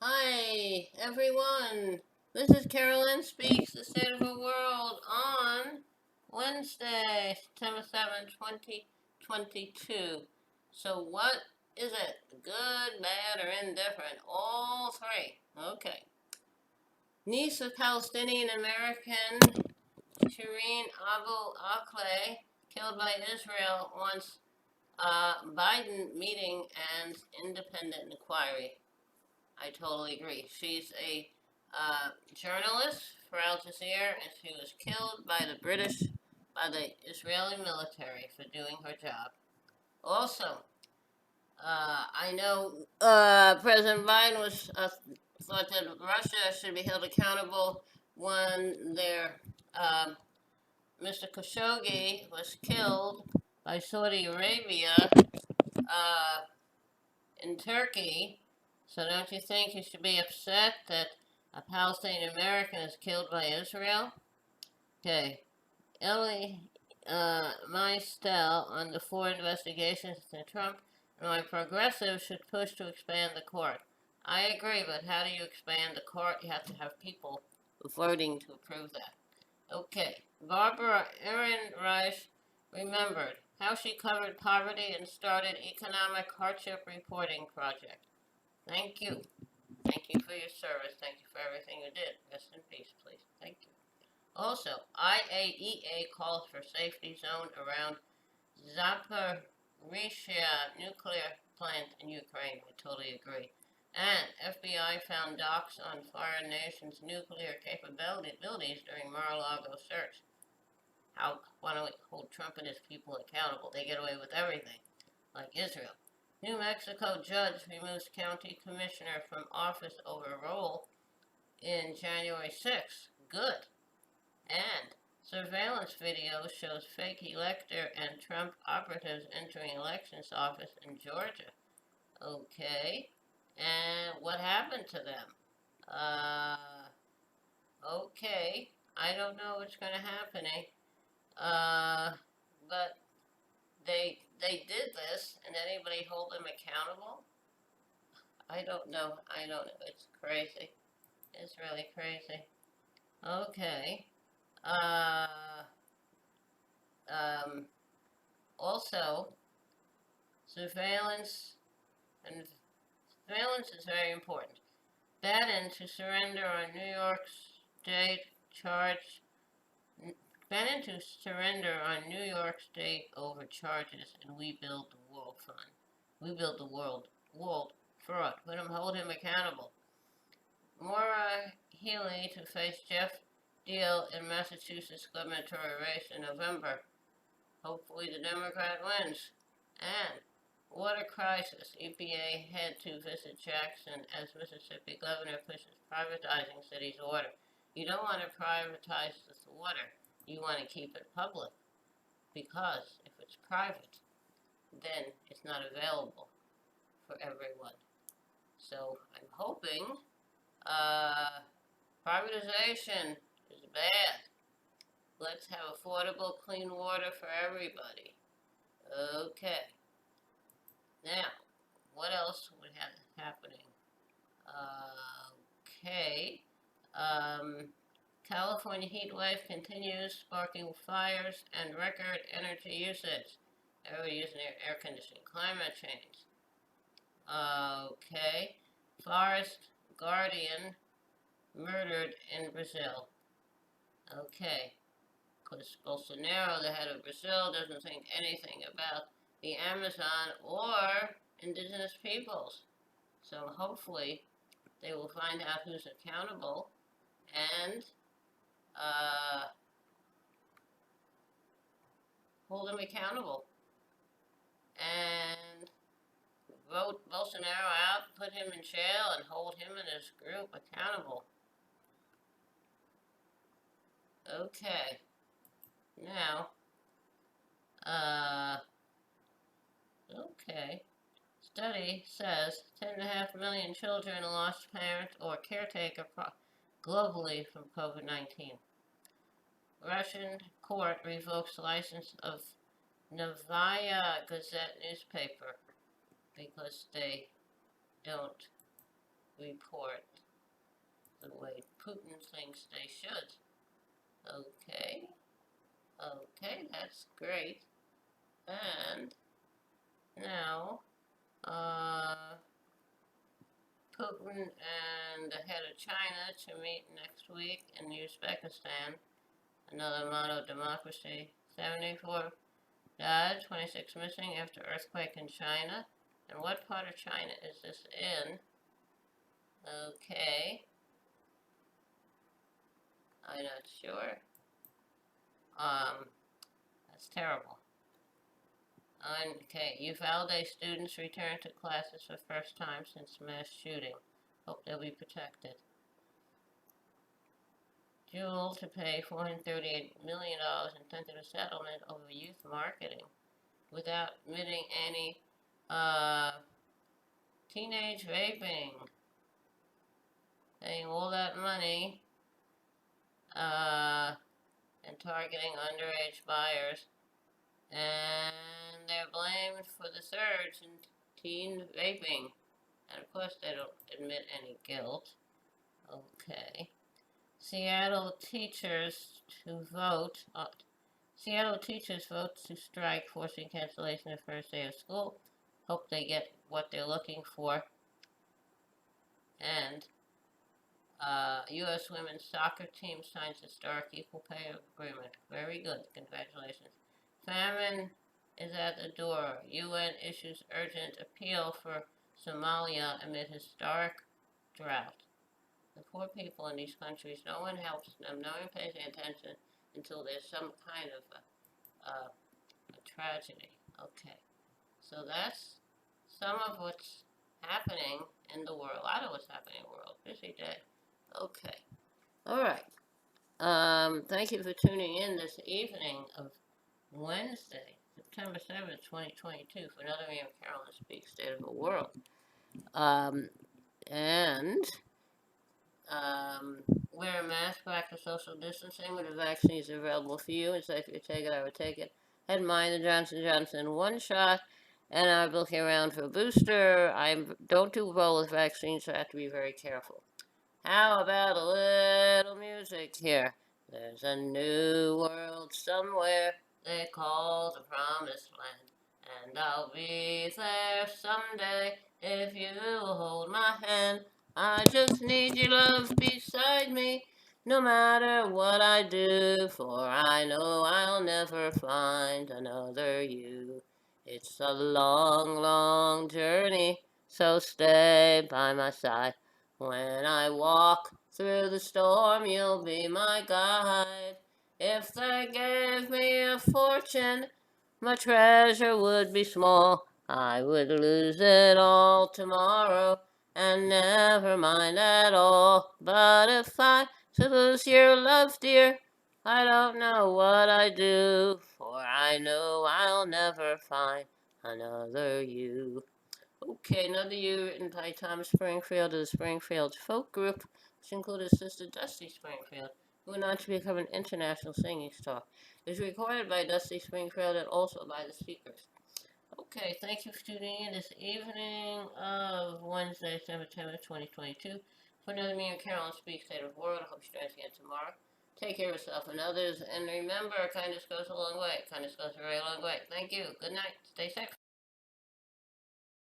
Hi, everyone. This is Carolyn Speaks, the State of the World on Wednesday, September 7th, 2022. So, what is it? Good, bad, or indifferent? All three. Okay. Niece of Palestinian American Shireen Abu Akleh, killed by Israel, wants Biden meeting and independent inquiry. I totally agree. She's a journalist for Al Jazeera, and she was killed by the Israeli military for doing her job. Also, I know President Biden was thought that Russia should be held accountable when their Mr. Khashoggi was killed by Saudi Arabia uh, in Turkey. So don't you think you should be upset that a Palestinian American is killed by Israel? Okay. Ellie Mystel on the four investigations into Trump and why progressives should push to expand the court. I agree, but how do you expand the court? You have to have people voting to approve that. Okay. Barbara Ehrenreich remembered how she covered poverty and started economic hardship reporting project. Thank you. Thank you for your service. Thank you for everything you did. Rest in peace, please. Thank you. Also, IAEA calls for safety zone around Zaporizhia nuclear plant in Ukraine. We totally agree. And FBI found docs on foreign nations' nuclear capabilities during Mar-a-Lago search. Why don't we hold Trump and his people accountable? They get away with everything, like Israel. New Mexico judge removes county commissioner from office over role in January 6th. Good. And surveillance video shows fake elector and Trump operatives entering elections office in Georgia. Okay. And what happened to them? Uh, okay. I don't know what's going to happen, eh? But they did this, and anybody hold them accountable? I don't know. I don't know. It's crazy. It's really crazy. Okay. Uh, um, Also, surveillance and surveillance is very important. Bannon to surrender on New York State charge. Bannon to surrender on New York State over charges in We Build the World Fund. We Build the World fraud. Hold him accountable. Maura Healey to face Jeff Deal in Massachusetts gubernatorial race in November. Hopefully the Democrat wins. And water crisis. EPA head to visit Jackson as Mississippi governor pushes privatizing city's water. You don't want to privatize this water. You want to keep it public because if it's private, then it's not available for everyone. So I'm hoping privatization is bad. Let's have affordable, clean water for everybody. Okay. Now, what else would have happening? Okay. Um, California heat wave continues, sparking fires and record energy usage. Everybody using air conditioning. Climate change. Okay. Forest guardian murdered in Brazil. Okay. Because Bolsonaro, the head of Brazil, doesn't think anything about the Amazon or indigenous peoples. So hopefully they will find out who's accountable and uh, hold them accountable. And vote Bolsonaro out, put him in jail, and hold him and his group accountable. Okay. Now, uh, okay. Study says 10.5 million children lost parent or caretaker globally from COVID-19. Russian court revokes license of Novaya Gazette newspaper because they don't report the way Putin thinks they should. Okay, that's great. And now, Putin and the head of China to meet next week in Uzbekistan, another model of democracy. 74 died, 26 missing after earthquake in China. And what part of China is this in? Okay, I'm not sure. That's terrible. Okay, Uvalde students return to classes for first time since mass shooting. Hope they'll be protected. Juul to pay $438 million in tentative settlement over youth marketing without admitting any teenage vaping. Paying all that money and targeting underage buyers, and they're blamed for the surge in teen vaping. And of course, they don't admit any guilt. Okay. Seattle teachers vote to strike, forcing cancellation of first day of school. Hope they get what they're looking for. And U.S. women's soccer team signs historic equal pay agreement. Very good. Congratulations. Famine is at the door. UN issues urgent appeal for Somalia amid historic drought. The poor people in these countries, no one helps them, no one pays attention until there's some kind of a tragedy. Okay, so that's some of what's happening in the world. A lot of what's happening in the world. Busy day. Okay. All right. Thank you for tuning in this evening of Wednesday, September 7th, 2022, for another Mary Carolyn Speaks State of the World. Wear a mask, practice social distancing when the vaccine is available for you. And so if you take it, I would take it. Had mine, the Johnson & Johnson one shot, and I'm looking around for a booster. I don't do well with vaccines, so I have to be very careful. How about a little music here? There's a new world somewhere they call the Promised Land, and I'll be there someday if you hold my hand. I just need your love beside me, no matter what I do, for I know I'll never find another you. It's a long, long journey, so stay by my side. When I walk through the storm, you'll be my guide. If they gave me a fortune, my treasure would be small. I would lose it all tomorrow and never mind at all. But if I should lose your love, dear, I don't know what I'd do, for I know I'll never find another you. Okay, another year written by Tom Springfield of the Springfield Folk Group, which included Sister Dusty Springfield, who went on to become an international singing star. It was recorded by Dusty Springfield and also by the Speakers. Okay, thank you for tuning in this evening of Wednesday, September 2022, for another Me and Carolyn Speaks State of the World. I hope you join us again tomorrow. Take care of yourself and others, and remember, kindness goes a long way. Kindness goes a very long way. Thank you. Good night. Stay safe.